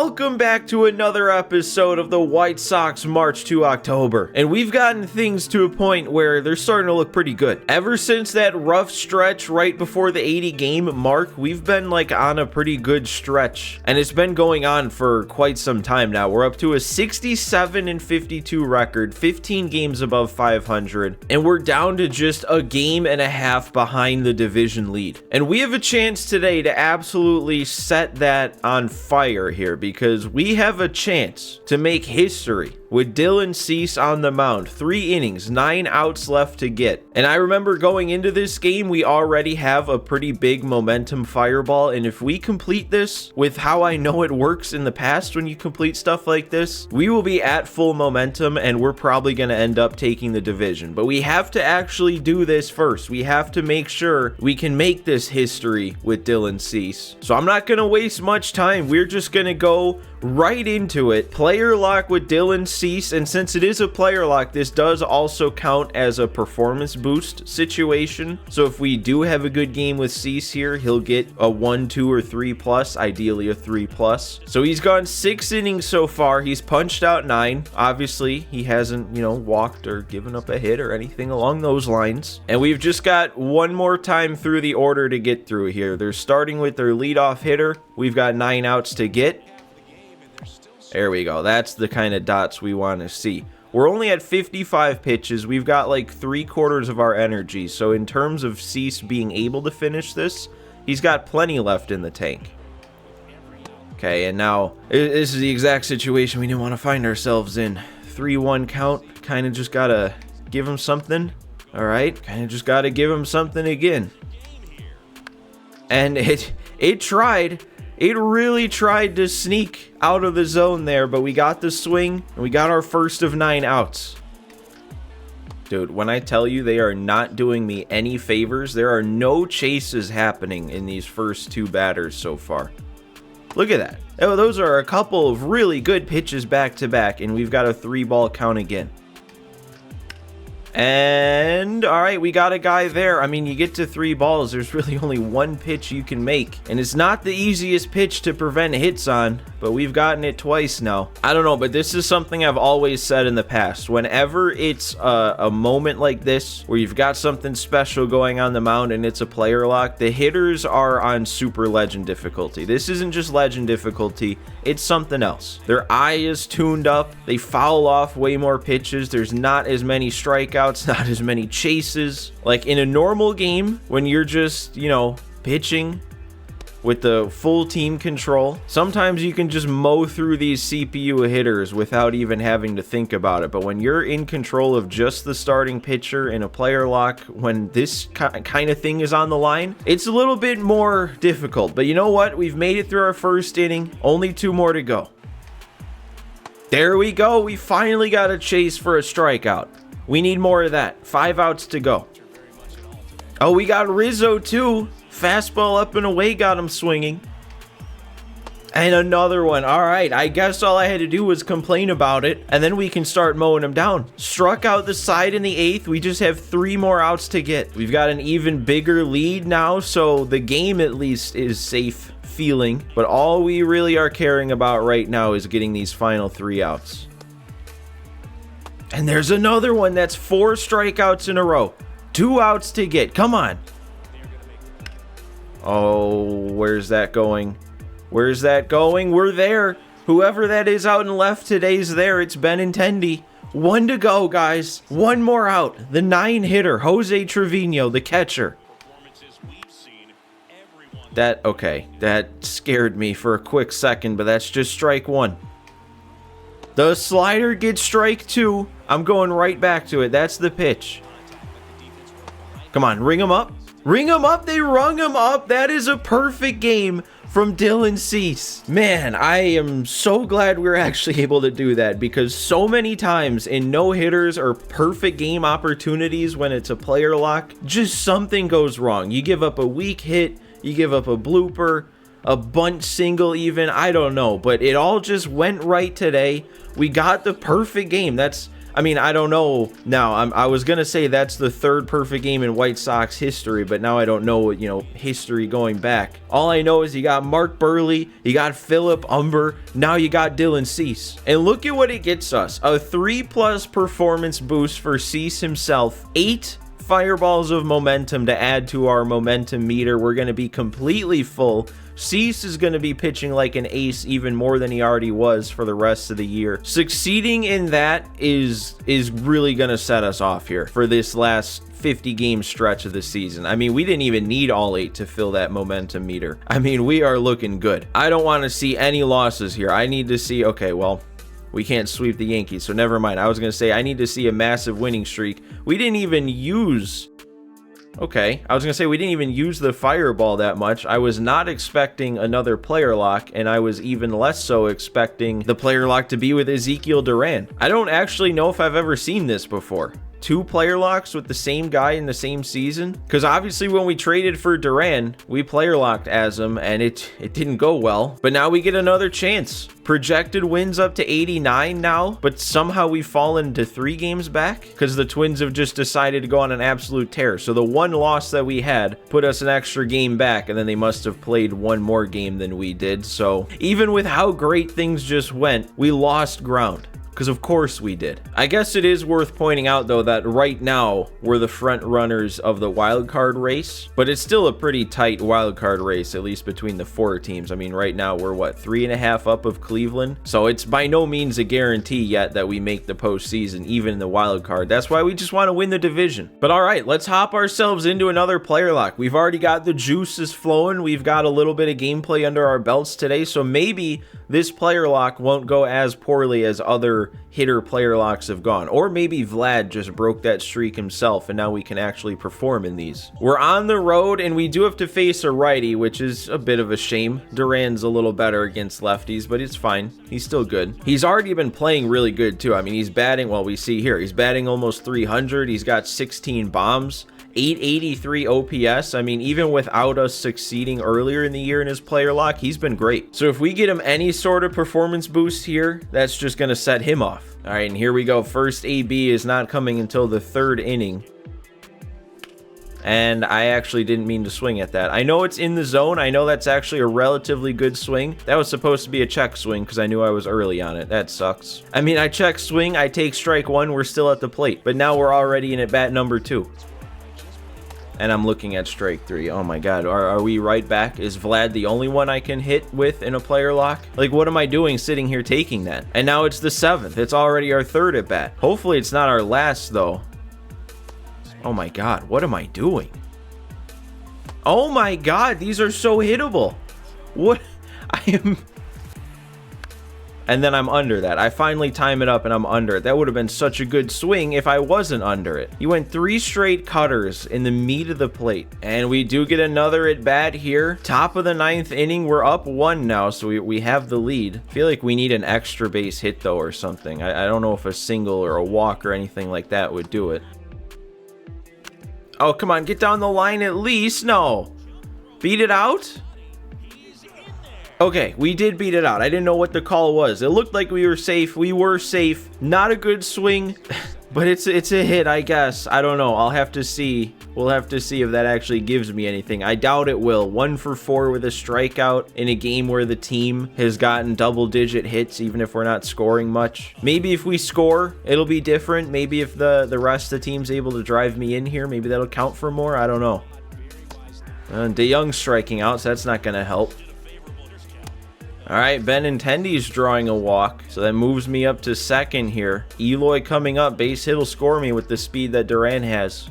Welcome back to another episode of the White Sox March to October. And we've gotten things to a point where they're starting to look pretty good. Ever since that rough stretch right before the 80 game mark, we've been like on a pretty good stretch. And it's been going on for quite some time now. We're up to a 67-52 record, 15 games above 500. And we're down to just a game and a half behind the division lead. And we have a chance today to absolutely set that on fire here, because we have a chance to make history with Dylan Cease on the mound. 3 innings, 9 outs left to get. And I remember going into this game, we already have a pretty big momentum fireball. And if we complete this with how I know it works in the past when you complete stuff like this, we will be at full momentum and we're probably going to end up taking the division. But we have to actually do this first. We have to make sure we can make this history with Dylan Cease. So I'm not going to waste much time. We're just going to go right into it. Player lock with Dylan Cease, and since it is a player lock, this does also count as a performance boost situation. So if we do have a good game with Cease here, he'll get a 1, 2, or 3 plus, ideally a 3 plus. So he's gone 6 innings so far. He's punched out 9. Obviously, he hasn't, walked or given up a hit or anything along those lines. And we've just got one more time through the order to get through here. They're starting with their leadoff hitter. We've got 9 outs to get. There we go. That's the kind of dots we want to see. We're only at 55 pitches. We've got like 3/4 of our energy. So in terms of Cease being able to finish this, he's got plenty left in the tank. Okay, and now this is the exact situation we didn't want to find ourselves in. 3-1 count. Kind of just got to give him something. All right. Kind of just got to give him something again. And it tried. It really tried to sneak out of the zone there, but we got the swing, and we got our first of 9 outs. Dude, when I tell you they are not doing me any favors, there are no chases happening in these first 2 batters so far. Look at that. Oh, those are a couple of really good pitches back to back, and we've got a 3-ball count again. And all right, we got a guy there. I mean, you get to 3 balls, there's really only 1 pitch you can make, and it's not the easiest pitch to prevent hits on, but we've gotten it twice now. I don't know, but this is something I've always said in the past. Whenever it's a moment like this where you've got something special going on the mound and it's a player lock, the hitters are on super legend difficulty. This isn't just legend difficulty, it's something else. Their eye is tuned up, they foul off way more pitches, there's not as many strikeouts, not as many chases. Like in a normal game, when you're just, pitching with the full team control, sometimes you can just mow through these CPU hitters without even having to think about it. But when you're in control of just the starting pitcher in a player lock, when this kind of thing is on the line, it's a little bit more difficult. But you know what? We've made it through our first inning. Only 2 more to go. There we go. We finally got a chase for a strikeout. We need more of that. 5 outs to go. Oh, we got Rizzo too. Fastball up and away got him swinging. And another one. All right, I guess all I had to do was complain about it, and then we can start mowing him down. Struck out the side in the 8th. We just have 3 more outs to get. We've got an even bigger lead now, so the game at least is safe feeling. But all we really are caring about right now is getting these final 3 outs. And there's another one. That's 4 strikeouts in a row. 2 outs to get. Come on. Oh, where's that going? Where's that going? We're there. Whoever that is out and left today's there. It's Benintendi. 1 to go, guys. 1 more out. The 9 hitter, Jose Trevino, the catcher. That scared me for a quick second, but that's just strike 1. The slider gets strike 2. I'm going right back to it. That's the pitch. Come on, ring him up. Ring him up. They rung him up. That is a perfect game from Dylan Cease. Man, I am so glad we're actually able to do that, because so many times in no-hitters or perfect game opportunities when it's a player lock, just something goes wrong. You give up a weak hit, you give up a blooper, a bunt single even, I don't know, but it all just went right today. We got the perfect game. I mean, I don't know now. I was gonna say that's the third perfect game in White Sox history, but now I don't know, you know, history going back. All I know is you got Mark Burley, you got Philip Humber, now you got Dylan Cease. And look at what it gets us. A 3+ performance boost for Cease himself. 8 fireballs of momentum to add to our momentum meter. We're going to be completely full. Cease is going to be pitching like an ace even more than he already was for the rest of the year. Succeeding in that is really going to set us off here for this last 50 game stretch of the season. I mean, we didn't even need all 8 to fill that momentum meter. I mean, we are looking good. I don't want to see any losses here. I need to see, okay, well, we can't sweep the Yankees, so never mind. I was going to say I need to see a massive winning streak. We didn't even use... Okay, I was going to say we didn't even use the fireball that much. I was not expecting another player lock, and I was even less so expecting the player lock to be with Ezekiel Duran. I don't actually know if I've ever seen this before. 2 player locks with the same guy in the same season? Because obviously when we traded for Duran, we player locked as him, and it didn't go well. But now we get another chance. Projected wins up to 89 now, but somehow we've fallen to 3 games back because the Twins have just decided to go on an absolute tear. So the one loss that we had put us an extra game back, and then they must have played one more game than we did. So even with how great things just went, we lost ground. Because of course we did. I guess it is worth pointing out though that right now we're the front runners of the wild card race, but it's still a pretty tight wild card race, at least between the 4 teams. I mean, right now we're what, 3.5 up of Cleveland, so it's by no means a guarantee yet that we make the postseason, even in the wild card. That's why we just want to win the division. But all right, let's hop ourselves into another player lock. We've already got the juices flowing. We've got a little bit of gameplay under our belts today, so maybe this player lock won't go as poorly as other hitter player locks have gone. Or maybe Vlad just broke that streak himself and now we can actually perform in these. We're on the road and we do have to face a righty, which is a bit of a shame. Duran's a little better against lefties, but it's fine. He's still good. He's already been playing really good too. I mean, he's batting, well, we see here, he's batting almost 300. He's got 16 bombs. 883 OPS. I mean, even without us succeeding earlier in the year in his player lock, he's been great. So if we get him any sort of performance boost here, that's just going to set him off. All right, and here we go. First AB is not coming until the 3rd inning. And I actually didn't mean to swing at that. I know it's in the zone. I know that's actually a relatively good swing. That was supposed to be a check swing because I knew I was early on it. That sucks. I mean, I check swing, I take strike 1, we're still at the plate. But now we're already in at bat number 2. And I'm looking at strike 3. Oh my god, are we right back? Is Vlad the only one I can hit with in a player lock? Like, what am I doing sitting here taking that? And now it's the 7th. It's already our 3rd at bat. Hopefully it's not our last though. Oh my god, what am I doing? Oh my god, these are so hittable. What? I am... And then I'm under that. I finally time it up and I'm under it. That would have been such a good swing if I wasn't under it. He went 3 straight cutters in the meat of the plate. And we do get another at bat here. Top of the 9th inning. We're up 1 now, so we have the lead. I feel like we need an extra base hit though or something. I don't know if a single or a walk or anything like that would do it. Oh, come on. Get down the line at least. No. Beat it out? Okay, we did beat it out. I didn't know what the call was. It looked like we were safe. We were safe. Not a good swing, but it's a hit, I guess. I don't know. I'll have to see. We'll have to see if that actually gives me anything. I doubt it will. 1 for 4 with a strikeout in a game where the team has gotten double-digit hits, even if we're not scoring much. Maybe if we score, it'll be different. Maybe if the rest of the team's able to drive me in here, maybe that'll count for more. I don't know. DeYoung's striking out, so that's not going to help. All right, Benintendi's drawing a walk, so that moves me up to 2nd here. Eloy coming up, base hit will score me with the speed that Duran has.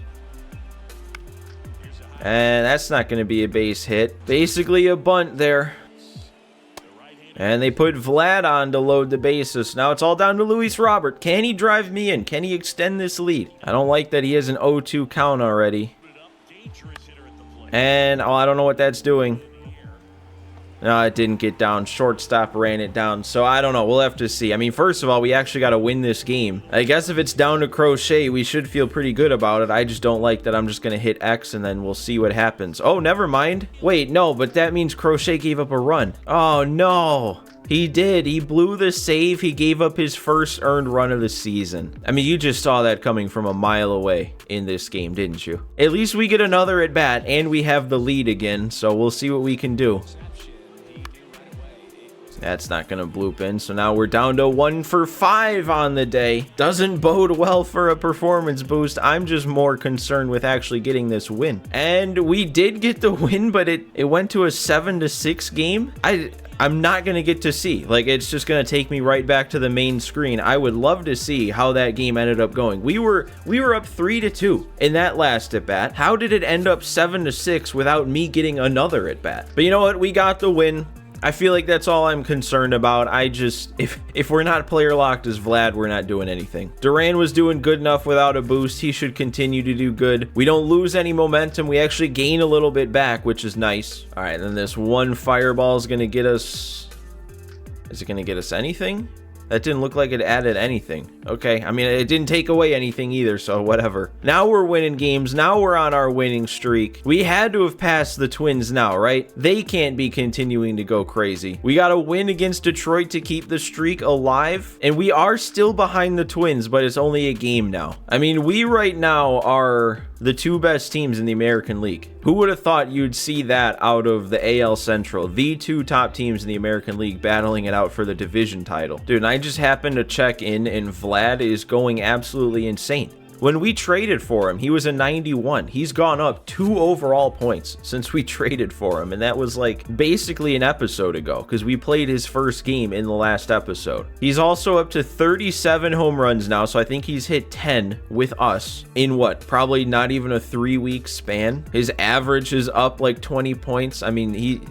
And that's not going to be a base hit. Basically a bunt there. And they put Vlad on to load the bases. Now it's all down to Luis Robert. Can he drive me in? Can he extend this lead? I don't like that he has an 0-2 count already. And, oh, I don't know what that's doing. No, it didn't get down. Shortstop ran it down. So I don't know. We'll have to see. I mean, first of all, we actually got to win this game. I guess if it's down to Crochet, we should feel pretty good about it. I just don't like that I'm just going to hit X and then we'll see what happens. Oh, never mind. Wait, no, but that means Crochet gave up a run. Oh, no. He did. He blew the save. He gave up his first earned run of the season. I mean, you just saw that coming from a mile away in this game, didn't you? At least we get another at bat, and we have the lead again, so we'll see what we can do. That's not going to bloop in, so now we're down to 1 for 5 on the day. Doesn't bode well for a performance boost. I'm just more concerned with actually getting this win. And we did get the win, but it went to a 7-6 game. I'm not going to get to see. Like, it's just going to take me right back to the main screen. I would love to see how that game ended up going. We were up 3-2 in that last at bat. How did it end up 7-6 without me getting another at bat? But you know what? We got the win. I feel like that's all I'm concerned about. If we're not player locked as Vlad, we're not doing anything. Duran was doing good enough without a boost. He should continue to do good. We don't lose any momentum. We actually gain a little bit back, which is nice. All right, then this one fireball is going to get us... Is it going to get us anything? That didn't look like it added anything. Okay, I mean, it didn't take away anything either, so whatever. Now we're winning games. Now we're on our winning streak. We had to have passed the Twins now, right? They can't be continuing to go crazy. We got to win against Detroit to keep the streak alive, and we are still behind the Twins, but it's only a game now. I mean, we right now are the 2 best teams in the American League. Who would have thought you'd see that out of the AL Central? The 2 top teams in the American League battling it out for the division title. Dude, and I just happened to check in, and Vlad is going absolutely insane. When we traded for him, he was a 91. He's gone up 2 overall points since we traded for him, and that was like basically an episode ago because we played his first game in the last episode. He's also up to 37 home runs now, so I think he's hit 10 with us in what? Probably not even a 3-week span. His average is up like 20 points. I mean,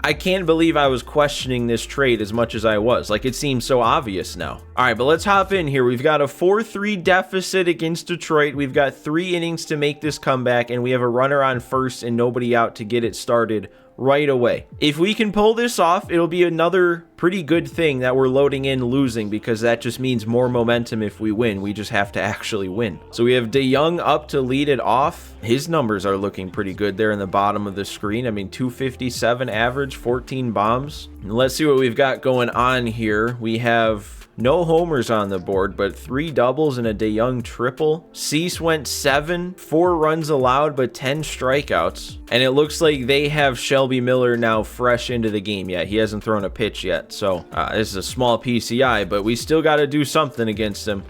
I can't believe I was questioning this trade as much as I was. Like, it seems so obvious now. All right, but let's hop in here. We've got a 4-3 deficit against Detroit. We've got 3 innings to make this comeback, and we have a runner on first and nobody out to get it started right away. If we can pull this off, it'll be another pretty good thing that we're loading in losing, because that just means more momentum if we win. We just have to actually win. So we have DeYoung up to lead it off. His numbers are looking pretty good there in the bottom of the screen. I mean, 257 average, 14 bombs. And let's see what we've got going on here. We have no homers on the board, but 3 doubles and a DeYoung triple. Cease went 7, 4 runs allowed, but 10 strikeouts. And it looks like they have Shelby Miller now fresh into the game yet. He hasn't thrown a pitch yet. So this is a small PCI, but we still got to do something against him.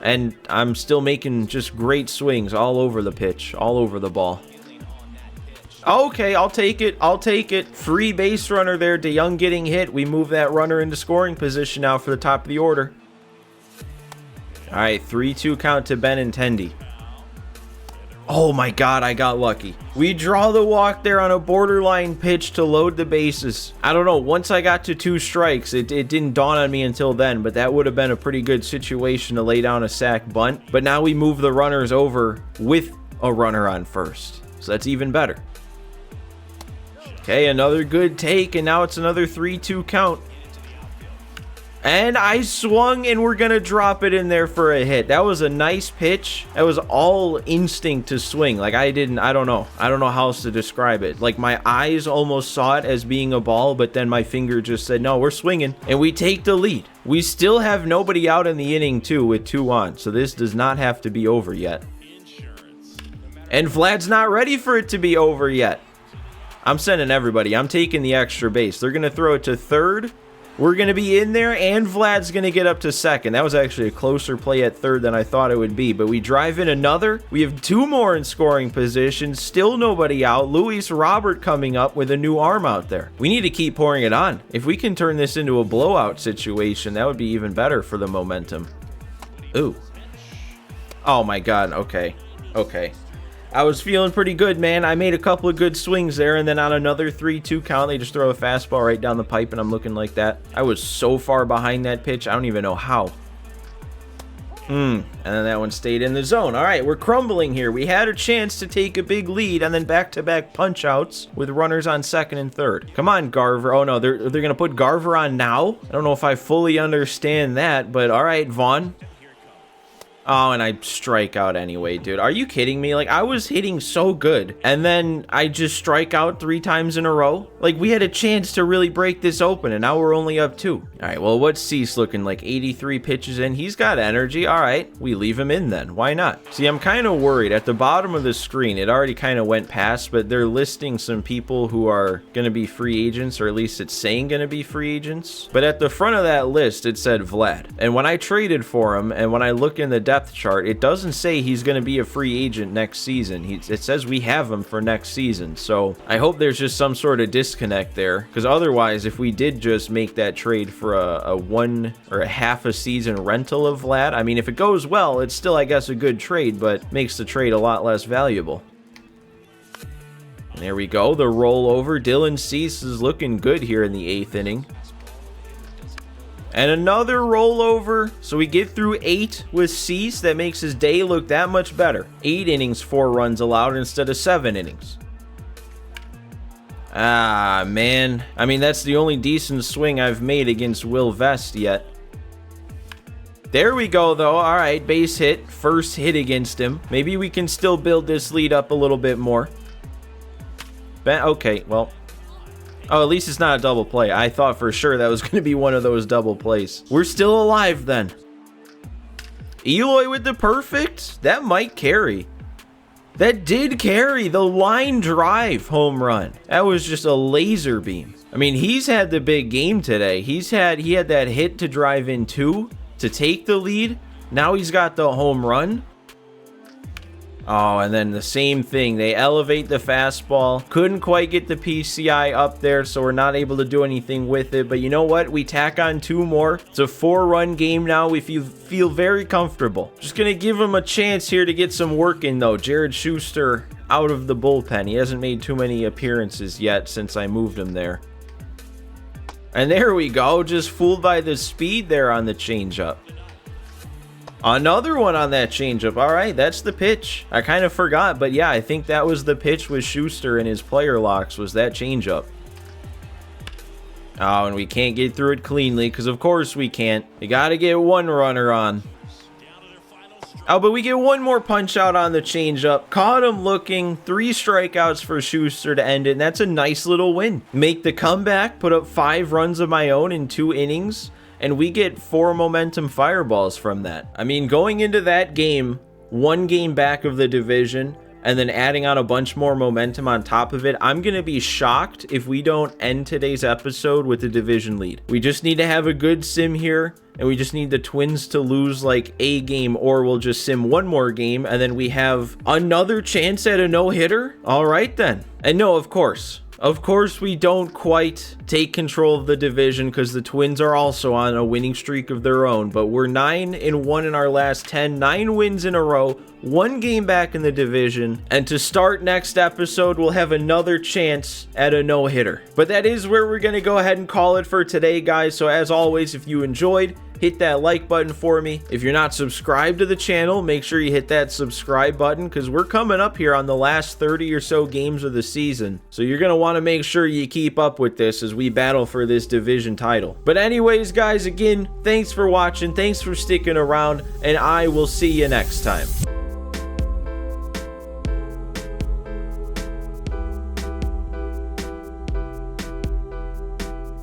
And I'm still making just great swings all over the pitch, all over the ball. Okay, I'll take it. I'll take it. Free base runner there. DeYoung getting hit. We move that runner into scoring position now for the top of the order. All right, 3-2 count to Benintendi. Oh my God, I got lucky. We draw the walk there on a borderline pitch to load the bases. I don't know, once I got to 2 strikes, it didn't dawn on me until then, but that would have been a pretty good situation to lay down a sac bunt. But now we move the runners over with a runner on first, so that's even better. Okay, another good take, and now it's another 3-2 count. And I swung, and we're going to drop it in there for a hit. That was a nice pitch. That was all instinct to swing. Like, I don't know how else to describe it. Like, my eyes almost saw it as being a ball, but then my finger just said, no, we're swinging. And we take the lead. We still have nobody out in the inning, too, with 2 on. So this does not have to be over yet. And Vlad's not ready for it to be over yet. I'm sending everybody. I'm taking the extra base. They're going to throw it to third. We're going to be in there, and Vlad's going to get up to second. That was actually a closer play at third than I thought it would be, but we drive in another. We have 2 more in scoring position. Still nobody out. Luis Robert coming up with a new arm out there. We need to keep pouring it on. If we can turn this into a blowout situation, that would be even better for the momentum. Ooh. Oh my God. Okay. Okay. I was feeling pretty good, man. I made a couple of good swings there, and then on another 3-2 count, they just throw a fastball right down the pipe, and I'm looking like that. I was so far behind that pitch, I don't even know how. And then that one stayed in the zone. All right, we're crumbling here. We had a chance to take a big lead, and then back-to-back punch-outs with runners on second and third. Come on, Garver. Oh, no, they're going to put Garver on now? I don't know if I fully understand that, but all right, Vaughn. Oh, and I strike out anyway, dude. Are you kidding me? Like, I was hitting so good, and then I just strike out 3 times in a row? Like, we had a chance to really break this open, and now we're only up 2. All right, well, what's Cease looking like? 83 pitches in. He's got energy. All right, we leave him in then. Why not? See, I'm kind of worried. At the bottom of the screen, it already kind of went past, but they're listing some people who are going to be free agents, or at least it's saying going to be free agents. But at the front of that list, it said Vlad. And when I traded for him, and when I look in the depth chart, it doesn't say he's going to be a free agent next season. It says we have him for next season. So I hope there's just some sort of disconnect there, because otherwise, if we did just make that trade for a 1 or a half a season rental of Vlad, I mean, if it goes well, it's still, I guess, a good trade, but makes the trade a lot less valuable. There we go, the rollover. Dylan Cease is looking good here in the 8th inning. And another rollover. So we get through 8 with Cease. That makes his day look that much better. 8 innings, 4 runs allowed instead of 7 innings. Ah, man. I mean, that's the only decent swing I've made against Will Vest yet. There we go, though. All right, base hit. First hit against him. Maybe we can still build this lead up a little bit more. Okay, well... Oh, at least it's not a double play. I thought for sure that was going to be one of those double plays. We're still alive then. Eloy with the perfect? That might carry. That did carry. The line drive home run. That was just a laser beam. I mean, he's had the big game today. He had that hit to drive in 2 to take the lead. Now he's got the home run. Oh, and then the same thing. They elevate the fastball. Couldn't quite get the PCI up there, so we're not able to do anything with it. But you know what? We tack on 2 more. It's a 4-run game now. We feel very comfortable. Just going to give him a chance here to get some work in, though. Jared Schuster out of the bullpen. He hasn't made too many appearances yet since I moved him there. And there we go. Just fooled by the speed there on the changeup. Another one on that changeup. All right, that's the pitch. I kind of forgot, but yeah, I think that was the pitch with Schuster in his player locks, was that changeup. Oh, and we can't get through it cleanly, because of course we can't. We got to get 1 runner on. Oh, but we get 1 more punch out on the changeup. Caught him looking. 3 strikeouts for Schuster to end it, and that's a nice little win. Make the comeback, put up 5 runs of my own in 2 innings. And we get 4 momentum fireballs from that. I mean, going into that game, 1 game back of the division, and then adding on a bunch more momentum on top of it, I'm going to be shocked if we don't end today's episode with the division lead. We just need to have a good sim here, and we just need the Twins to lose like a game, or we'll just sim 1 more game, and then we have another chance at a no-hitter? All right, then. And no, of course, we don't quite take control of the division because the Twins are also on a winning streak of their own, but we're 9-1 in our last 10, 9 wins in a row, 1 game back in the division, and to start next episode, we'll have another chance at a no-hitter. But that is where we're going to go ahead and call it for today, guys. So as always, if you enjoyed, hit that like button for me. If you're not subscribed to the channel, make sure you hit that subscribe button because we're coming up here on the last 30 or so games of the season. So you're going to want to make sure you keep up with this as we battle for this division title. But anyways, guys, again, thanks for watching. Thanks for sticking around, and I will see you next time.